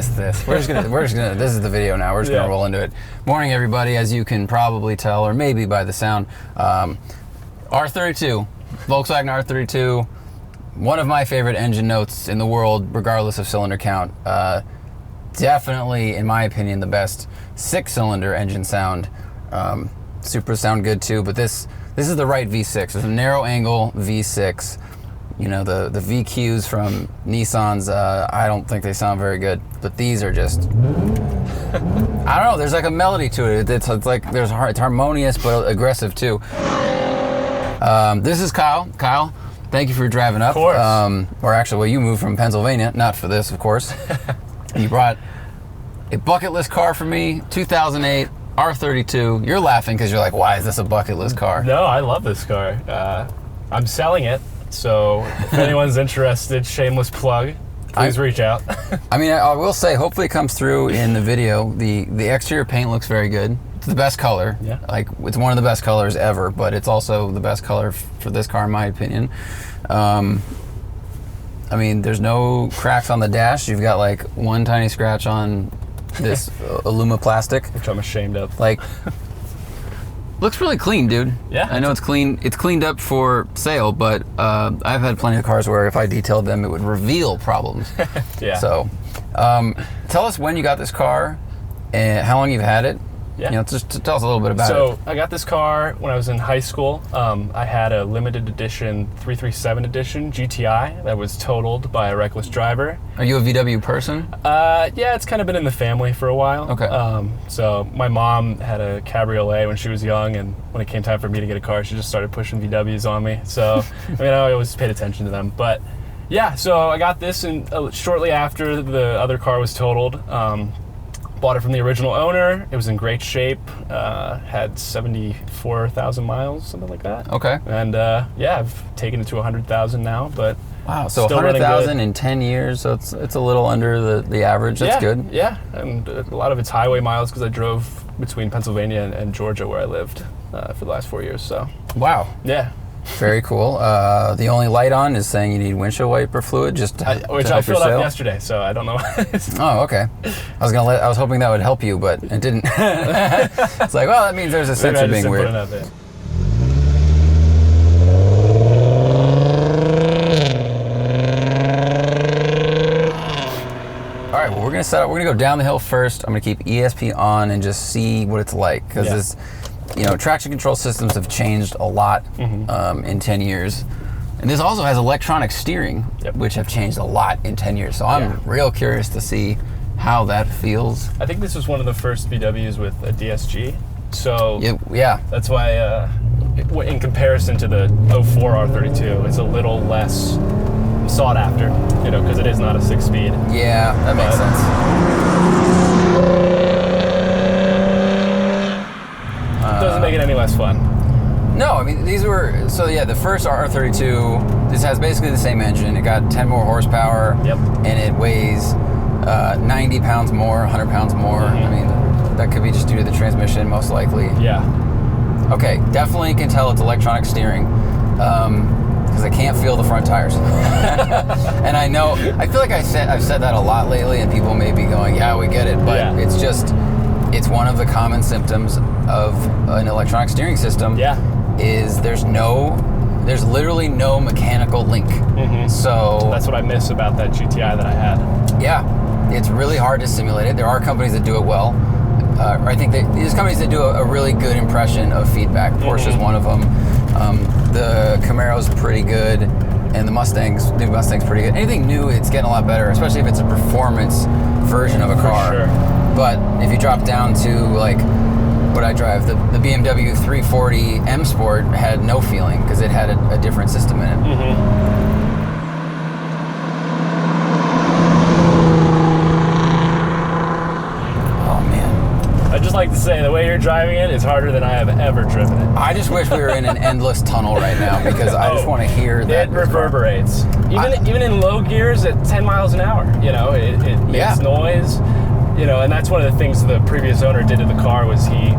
missed this. We're just gonna. This is the video now. We're just gonna roll into it. Morning, everybody. As you can probably tell, or maybe by the sound, R32, Volkswagen R32. One of my favorite engine notes in the world, regardless of cylinder count. Definitely, in my opinion, the best 6-cylinder engine sound. Supras sound good too, but this is the right V6. It's a narrow angle V6. You know, the VQs from Nissans, I don't think they sound very good, but these are just, I don't know, there's like a melody to it. It's like, it's harmonious, but aggressive too. This is Kyle. Kyle, thank you for driving up. Of course. Or actually, well, you moved from Pennsylvania, not for this, of course. You brought a bucket list car for me, 2008 R32. You're laughing because you're like, why is this a bucket list car? No, I love this car. I'm selling it. So if anyone's interested, shameless plug, please reach out. I mean, I will say, hopefully it comes through in the video. The exterior paint looks very good. It's the best color. Yeah. Like, it's one of the best colors ever, but it's also the best color for this car, in my opinion. I mean, there's no cracks on the dash. You've got like one tiny scratch on this Aluma plastic. Which I'm ashamed of. Like, looks really clean, dude. Yeah. I know it's clean. It's cleaned up for sale, but I've had plenty of cars where if I detailed them, it would reveal problems. Yeah. So, tell us when you got this car and how long you've had it. Yeah. You know, just tell us a little bit about it. So I got this car when I was in high school. I had a limited edition 337 edition GTI that was totaled by a reckless driver. Are you a VW person? Yeah, it's kind of been in the family for a while. Okay. So my mom had a cabriolet when she was young, and when it came time for me to get a car, she just started pushing VWs on me. So I mean, I always paid attention to them. But yeah, so I got this, and shortly after the other car was totaled. Bought it from the original owner. It was in great shape. Had 74,000 miles, something like that. Okay. And yeah, I've taken it to 100,000 now, but wow, so 100,000 in 10 years, so it's a little under the average. That's good. Yeah, and a lot of it's highway miles because I drove between Pennsylvania and Georgia where I lived for the last 4 years, so. Wow. Yeah. Very cool. The only light on is saying you need windshield wiper fluid, just which I filled up yesterday, so I don't know. Oh, okay. I was hoping that would help you, but it didn't. It's like, well, that means there's a sensor being weird. All right. Well, we're gonna set up. We're gonna go down the hill first. I'm gonna keep ESP on and just see what it's like, because this. You know, traction control systems have changed a lot in 10 years. And this also has electronic steering, which have changed a lot in 10 years. So I'm real curious to see how that feels. I think this was one of the first VWs with a DSG. So yeah. That's why, in comparison to the 04 R32, it's a little less sought after, you know, because it is not a 6-speed. Yeah, that makes sense. Doesn't make it any less fun. No, I mean, these were, so yeah, the first R32, this has basically the same engine. It got 10 more horsepower, and it weighs 90 pounds more, 100 pounds more. I mean, that could be just due to the transmission, most likely. Yeah. Okay, definitely can tell it's electronic steering, because I can't feel the front tires. And I know, I feel like I've said that a lot lately, and people may be going, yeah, we get it, but it's just, it's one of the common symptoms of an electronic steering system. Is there's literally no mechanical link. So that's what I miss about that GTI that I had. Yeah, it's really hard to simulate it. There are companies that do it well. I think there's companies that do a really good impression of feedback. Porsche's one of them. The Camaro's pretty good, and the new Mustang's pretty good. Anything new, it's getting a lot better, especially if it's a performance version of a car. For sure. But if you drop down to like what I drive, the BMW 340 M Sport had no feeling because it had a different system in it. Oh man! I just like to say the way you're driving it is harder than I have ever driven it. I just wish we were in an endless tunnel right now because I just want to hear that. It reverberates. Even in low gears at 10 miles an hour, you know, it makes noise. you know, and that's one of the things the previous owner did to the car was he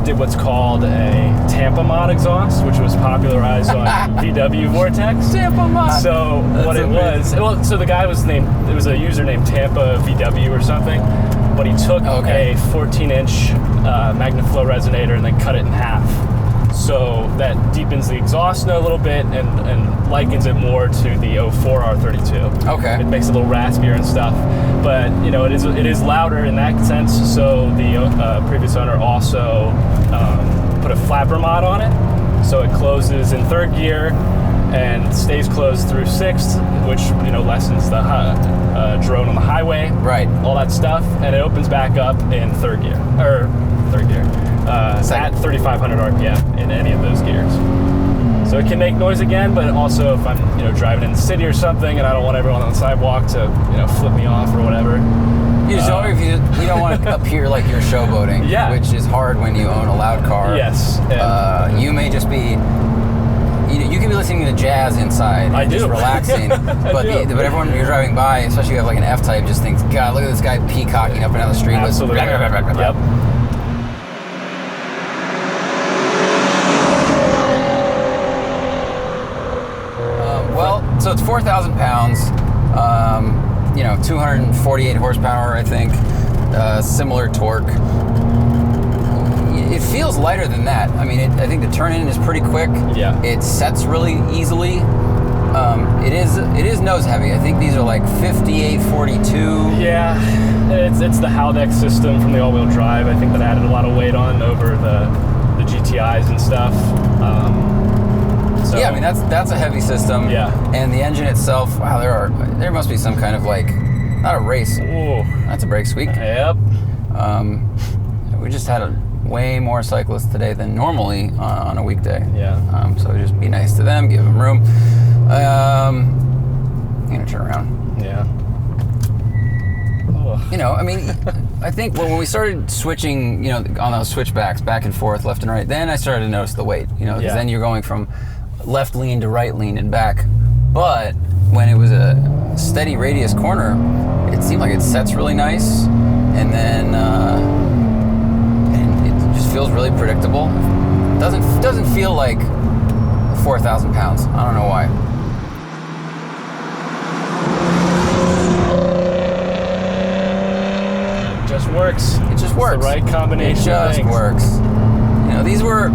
did what's called a Tampa Mod Exhaust, which was popularized on VW Vortex. Tampa Mod. So That's what it amazing. was, so the guy was named, it was a user named Tampa VW or something, but he took a 14-inch MagnaFlow resonator and then cut it in half. So that deepens the exhaust note a little bit and likens it more to the 04 R32. Okay. It makes it a little raspier and stuff, but you know it is louder in that sense. So the previous owner also put a flapper mod on it, so it closes in third gear and stays closed through sixth, which lessens the drone on the highway. Right. All that stuff, and it opens back up in third gear. At 3,500 RPM in any of those gears. So it can make noise again, but also if I'm driving in the city or something and I don't want everyone on the sidewalk to flip me off or whatever. You don't want to appear like you're showboating, which is hard when you own a loud car. Yes. You may just be. You can be listening to jazz inside, just relaxing. but everyone you're driving by, especially if you have like an F-Type, just thinks, God, look at this guy peacocking up and down the street. Absolutely. Yep. So it's 4,000 pounds, 248 horsepower, I think, similar torque. It feels lighter than that. I mean, I think the turn-in is pretty quick. Yeah. It sets really easily. It is nose heavy. I think these are like 58-42. Yeah, it's the Haldex system from the all-wheel drive. I think that added a lot of weight on over the GTIs and stuff. Yeah, I mean that's a heavy system. Yeah. And the engine itself, wow, there must be some kind of like, not a race. Ooh. That's a brake squeak. Yep. We just had way more cyclists today than normally on a weekday. Yeah. So just be nice to them, give them room. I'm gonna turn around. Yeah. I mean, I think when we started switching, on those switchbacks back and forth, left and right, then I started to notice the weight, because then you're going from left lean to right lean and back. But when it was a steady radius corner, it seemed like it sets really nice, and then and it just feels really predictable. Doesn't feel like 4,000 pounds. I don't know why. It just works. It just works. It's the right combination. It just of things. works. These were.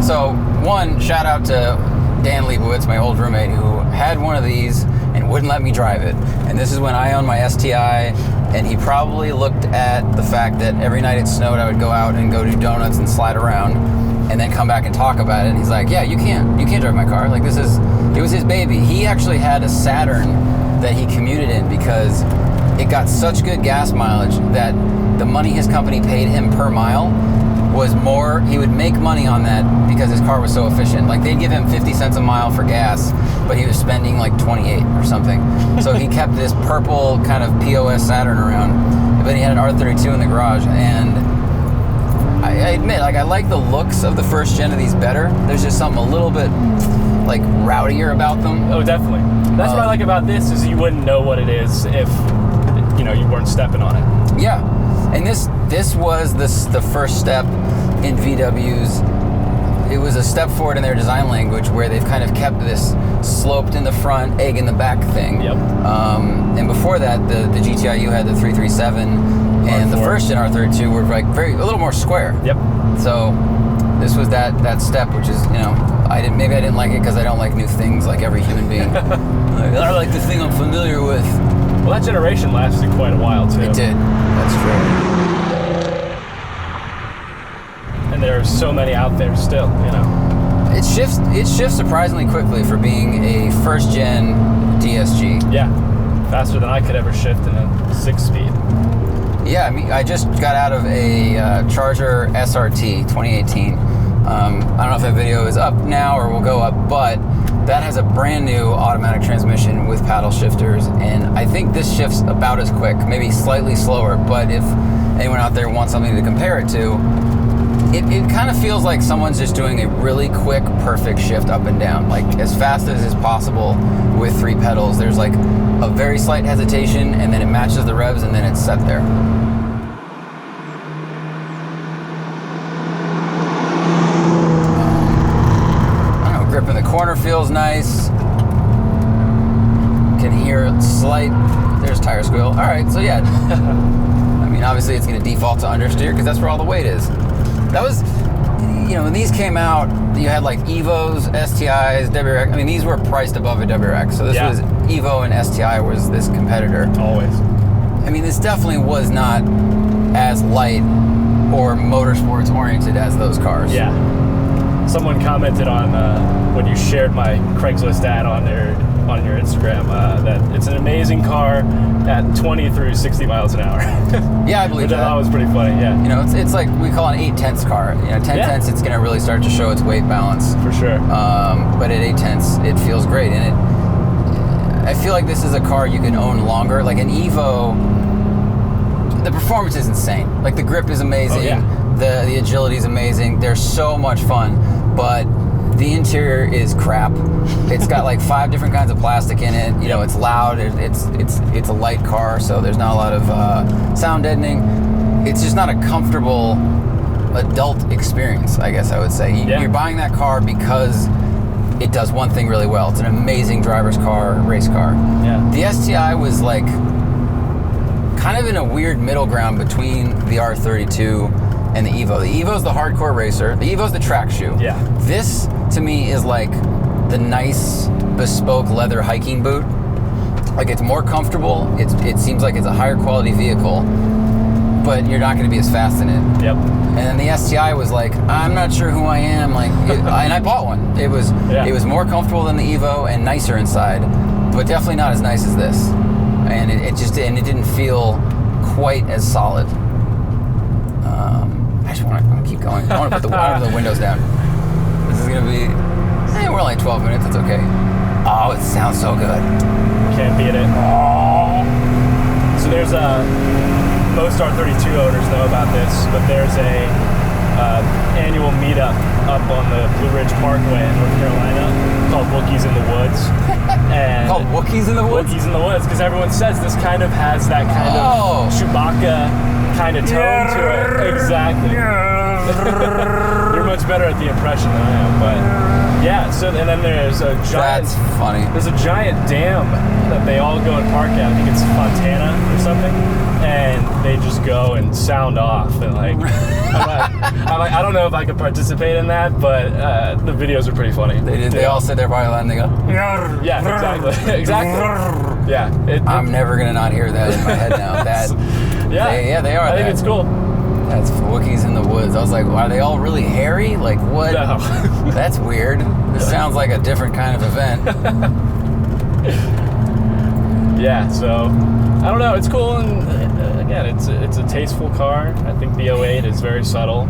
So one, shout out to Dan Leibowitz, my old roommate, who had one of these and wouldn't let me drive it. And this is when I owned my STI, and he probably looked at the fact that every night it snowed, I would go out and go do donuts and slide around, and then come back and talk about it. And he's like, "Yeah, you can't drive my car. Like it was his baby." He actually had a Saturn that he commuted in because it got such good gas mileage that the money his company paid him per mile was more. He would make money on that because his car was so efficient. Like they'd give him 50 cents a mile for gas, but he was spending like 28 or something. So he kept this purple kind of POS Saturn around, but he had an R32 in the garage. And I admit, like, I like the looks of the first gen of these better. There's just something a little bit like rowdier about them. Oh, definitely. That's what I like about this is you wouldn't know what it is if you weren't stepping on it. Yeah. And this was the first step in VW's. It was a step forward in their design language where they've kind of kept this sloped in the front, egg in the back thing. Yep. And before that, the GTIU had the 337, and the first gen R32 were like a little more square. Yep. So this was that step, which is I didn't like it because I don't like new things like every human being. I like the thing I'm familiar with. Well, that generation lasted quite a while too. It did. That's true. And there are so many out there still, It shifts surprisingly quickly for being a first gen DSG. Yeah, faster than I could ever shift in a 6-speed. Yeah, I mean, I just got out of a Charger SRT 2018. I don't know if that video is up now or will go up, but that has a brand new automatic transmission with paddle shifters, and I think this shifts about as quick, maybe slightly slower, but if anyone out there wants something to compare it to, it kind of feels like someone's just doing a really quick, perfect shift up and down, like as fast as is possible with 3 pedals. There's like a very slight hesitation, and then it matches the revs, and then it's set there. I don't know, grip in the corner feels nice. Can hear slight, there's tire squeal. All right, so yeah. I mean, obviously it's gonna default to understeer because that's where all the weight is. That was, you know, when these came out, you had like EVOs, STIs, WRX. I mean, these were priced above a WRX. So this was EVO and STI was this competitor. Always. I mean, this definitely was not as light or motorsports oriented as those cars. Yeah. Someone commented on when you shared my Craigslist ad on your Instagram that it's an amazing car at 20 through 60 miles an hour. Yeah, I believe that. Which I thought was pretty funny, yeah. You know, it's like we call an 8/10 car. You know, 10/10, it's going to really start to show its weight balance. For sure. But at 8/10, it feels great. And I feel like this is a car you can own longer. Like an EVO, the performance is insane. Like the grip is amazing. Oh, yeah. The agility is amazing. They're so much fun. But the interior is crap. It's got like 5 different kinds of plastic in it. You know, it's loud. It's a light car, so there's not a lot of sound deadening. It's just not a comfortable adult experience, I guess I would say. You're buying that car because it does one thing really well. It's an amazing driver's car, race car. Yeah. The STI was like kind of in a weird middle ground between the R32 and the EVO. The EVO's the hardcore racer. The EVO's the track shoe. Yeah. This, to me, is like the nice, bespoke leather hiking boot. Like, it's more comfortable. It seems like it's a higher quality vehicle, but you're not going to be as fast in it. Yep. And then the STI was like, I'm not sure who I am. Like, and I bought one. It was more comfortable than the EVO and nicer inside, but definitely not as nice as this. And it didn't feel quite as solid. I just want to keep going. I want to put the windows down. This is going to be, we're only 12 minutes. It's okay. Oh, it sounds so good. Can't beat it. So there's most R32 owners know about this, but there's a annual meetup up on the Blue Ridge Parkway in North Carolina called Wookiees in the Woods. And called Wookiees in the Woods? Wookiees in the Woods, because everyone says this kind of has that kind of Chewbacca kind of tone to it. Exactly. You're much better at the impression than I am, but yeah. So and then there's a giant. That's funny. There's a giant dam that they all go and park at. I think it's Fontana or something, and they just go and sound off and like. I'm like, I don't know if I could participate in that, but the videos are pretty funny. They all say their body line. They go. Yeah, exactly. Exactly. Yeah. I'm never gonna not hear that in my head now. They are. I think it's cool. That's Wookiees in the Woods. I was like, are they all really hairy? Like, what? No. That's weird. This sounds like a different kind of event. Yeah, so I don't know. It's cool, and again, it's a tasteful car. I think the 08 is very subtle.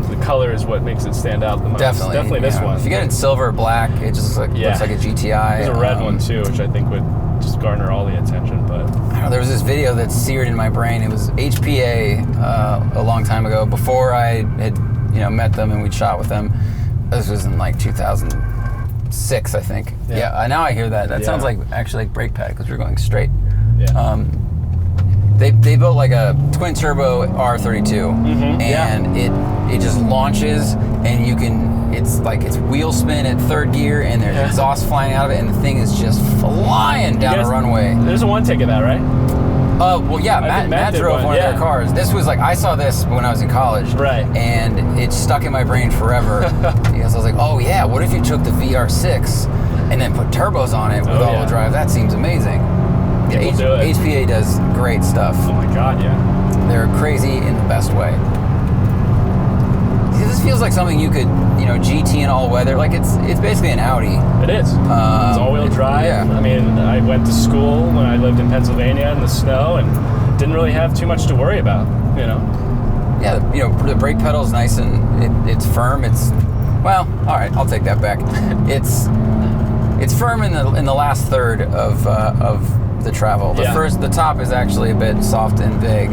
The color is what makes it stand out the most. Definitely this one. If you get it silver or black, it just looks like a GTI. There's a red one too, which I think would just garner all the attention. But I don't know, there was this video that's seared in my brain. It was HPA a long time ago, before I had met them and we'd shot with them. This was in like 2006, I think. Yeah. Now I hear that. That sounds like actually like brake pad because we're going straight. Yeah. They built like a twin turbo R32, and it just launches, and you can. It's wheel spin at third gear, and there's exhaust flying out of it, and the thing is just flying down a runway. There's a one take of that, right? Well, yeah, Matt drove one of their cars. This was like, I saw this when I was in college, right? And it stuck in my brain forever because I was like, oh yeah, what if you took the VR6 and then put turbos on it with all-wheel drive? That seems amazing. HPA does great stuff. Oh my god, yeah. They're crazy in the best way. See, this feels like something you could, GT and all-weather. Like, it's basically an Audi. It is. It's all-wheel drive. Yeah. I mean, I went to school when I lived in Pennsylvania in the snow and didn't really have too much to worry about, Yeah, the brake pedal's nice and it's firm. Well, all right, I'll take that back. It's firm in the last third of the travel. The top is actually a bit soft and big,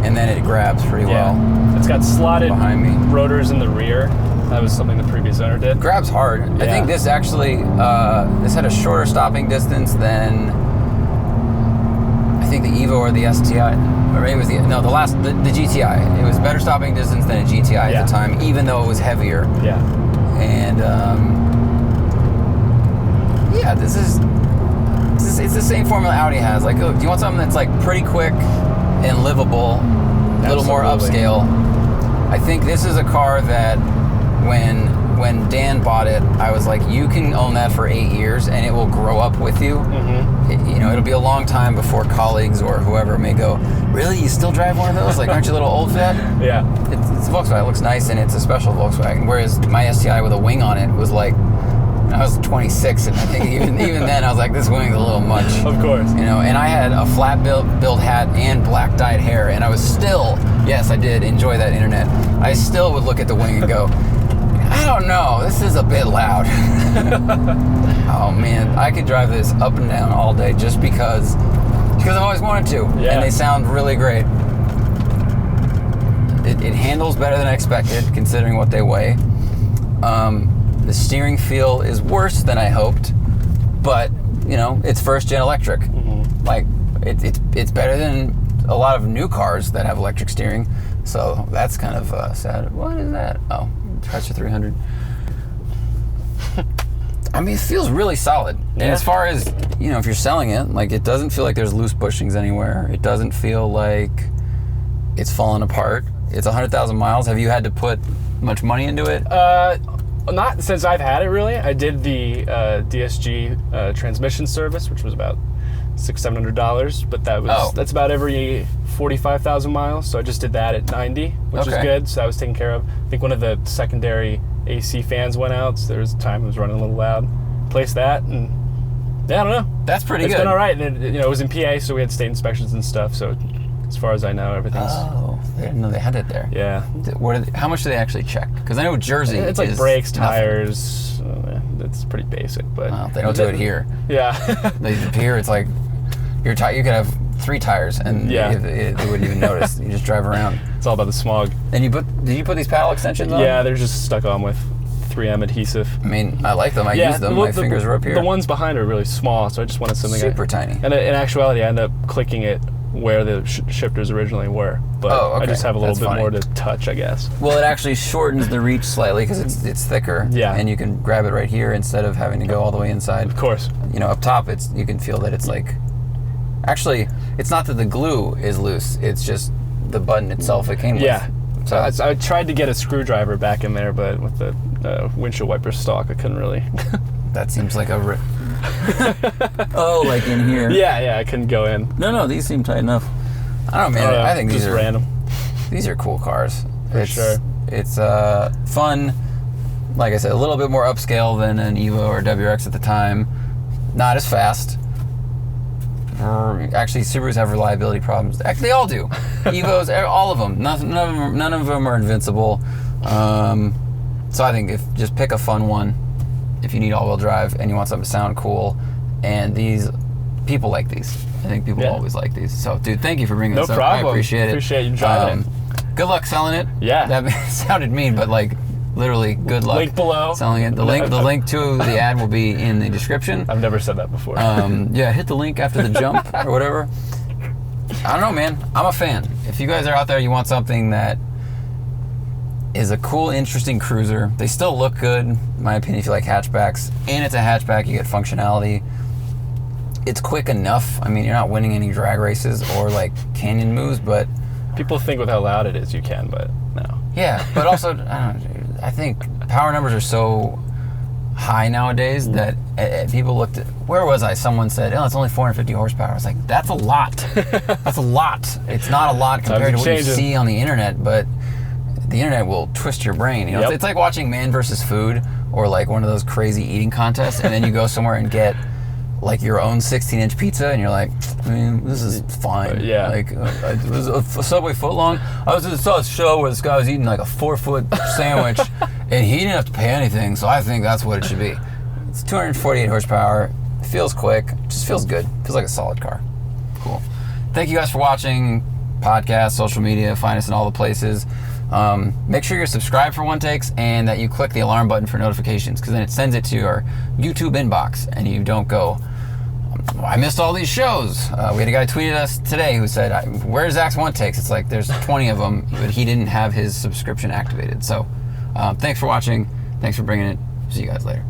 and then it grabs pretty well. It's got slotted behind me. rotors in the rear. That was something the previous owner did. Grabs hard. I think this actually, this had a shorter stopping distance than, I think the EVO or the STI, or maybe it was the GTI. It was better stopping distance than a GTI at the time, even though it was heavier. Yeah. And yeah, it's the same formula Audi has. Like, look, do you want something that's like pretty quick and livable, a little more upscale? I think this is a car that when Dan bought it, I was like, you can own that for 8 years and it will grow up with you. It'll be a long time before colleagues or whoever may go, really? You still drive one of those? Like, aren't you a little old for that? Yeah. It's a Volkswagen. It looks nice and it's a special Volkswagen. Whereas my STI with a wing on it was like, I was 26, and I think even then I was like, this wing's a little much. Of course. And I had a flat build hat and black dyed hair, and I was still, yes, I did enjoy that internet. I still would look at the wing and go, I don't know, this is a bit loud. Oh man, I could drive this up and down all day just because I've always wanted to, and they sound really great. It handles better than I expected, considering what they weigh. The steering feel is worse than I hoped, but it's first gen electric. Like it's better than a lot of new cars that have electric steering, so that's kind of sad. What is that? Oh, Chrysler 300. I mean, it feels really solid. And as far as if you're selling it, like, it doesn't feel like there's loose bushings anywhere. It doesn't feel like it's falling apart. It's 100,000 miles. Have you had to put much money into it? Not since I've had it, really. I did the Dsg Transmission Service, which was about $600-700, but that's about every 45,000 miles. So I just did that at 90, which is good. So that was taken care of. I think one of the secondary AC fans went out, so there was a time it was running a little loud. Placed that, and I don't know. That's pretty good. It's been all right. And it was in PA, so we had state inspections and stuff. So as far as I know, everything's. Oh, I didn't know they had it there. Yeah. How much do they actually check? Because I know Jersey. It's like brakes, tires. It's pretty basic, but they don't do it here. Yeah. Here, it's like you could have 3 tires, and they wouldn't even notice. You just drive around. It's all about the smog. And did you put these paddle extensions on? Yeah, they're just stuck on with 3M adhesive. I mean, I like them. I use them. My fingers are up here. The ones behind are really small, so I just wanted something super tiny. And in actuality, I ended up clicking it where the shifters originally were, but I just have a little bit more to touch, I guess. Well, it actually shortens the reach slightly because it's thicker. Yeah. And you can grab it right here instead of having to go all the way inside. Of course. Up top, you can feel that it's like. Actually, it's not that the glue is loose. It's just the button itself it came with. Yeah. So I tried to get a screwdriver back in there, but with the windshield wiper stock, I couldn't really. That seems like a. Oh, like in here. Yeah, I couldn't go in. No, these seem tight enough. I don't know, man. I think these are random. These are cool cars. For sure. It's fun. Like I said, a little bit more upscale than an EVO or WRX at the time. Not as fast. Actually, Subarus have reliability problems. Actually, they all do. EVOs, all of them. None of them are invincible. So I think just pick a fun one if you need all-wheel drive and you want something to sound cool. And people like these. I think people always like these. So, dude, thank you for bringing this up. No problem. I appreciate it. Appreciate you driving it. Good luck selling it. Yeah. That sounded mean, but like, literally, good luck. Link below. Selling it. The link to the ad will be in the description. I've never said that before. Hit the link after the jump or whatever. I don't know, man. I'm a fan. If you guys are out there, you want something that is a cool, interesting cruiser. They still look good, in my opinion, if you like hatchbacks. And it's a hatchback, you get functionality. It's quick enough. I mean, you're not winning any drag races or like canyon moves, but people think with how loud it is you can, but no. Yeah, but also, I think power numbers are so high nowadays that people looked at, where was I? Someone said, it's only 450 horsepower. I was like, that's a lot. That's a lot. It's not a lot compared to what you see on the internet, but the internet will twist your brain. It's like watching Man vs. Food or like one of those crazy eating contests, and then you go somewhere and get like your own 16-inch pizza, and you're like, I mean, this is fine. Like, it was a Subway footlong. I saw a show where this guy was eating like a 4-foot sandwich, and he didn't have to pay anything, so I think that's what it should be. It's 248 horsepower, feels quick, just feels good, feels like a solid car. Cool. Thank you guys for watching. podcast, social media. Find us in all the places. Make sure you're subscribed for One Takes and that you click the alarm button for notifications, because then it sends it to your YouTube inbox and you don't go, I missed all these shows. We had a guy tweeted us today who said, where's Zach's One Takes? It's like there's 20 of them, but he didn't have his subscription activated. So thanks for watching. Thanks for bringing it. See you guys later.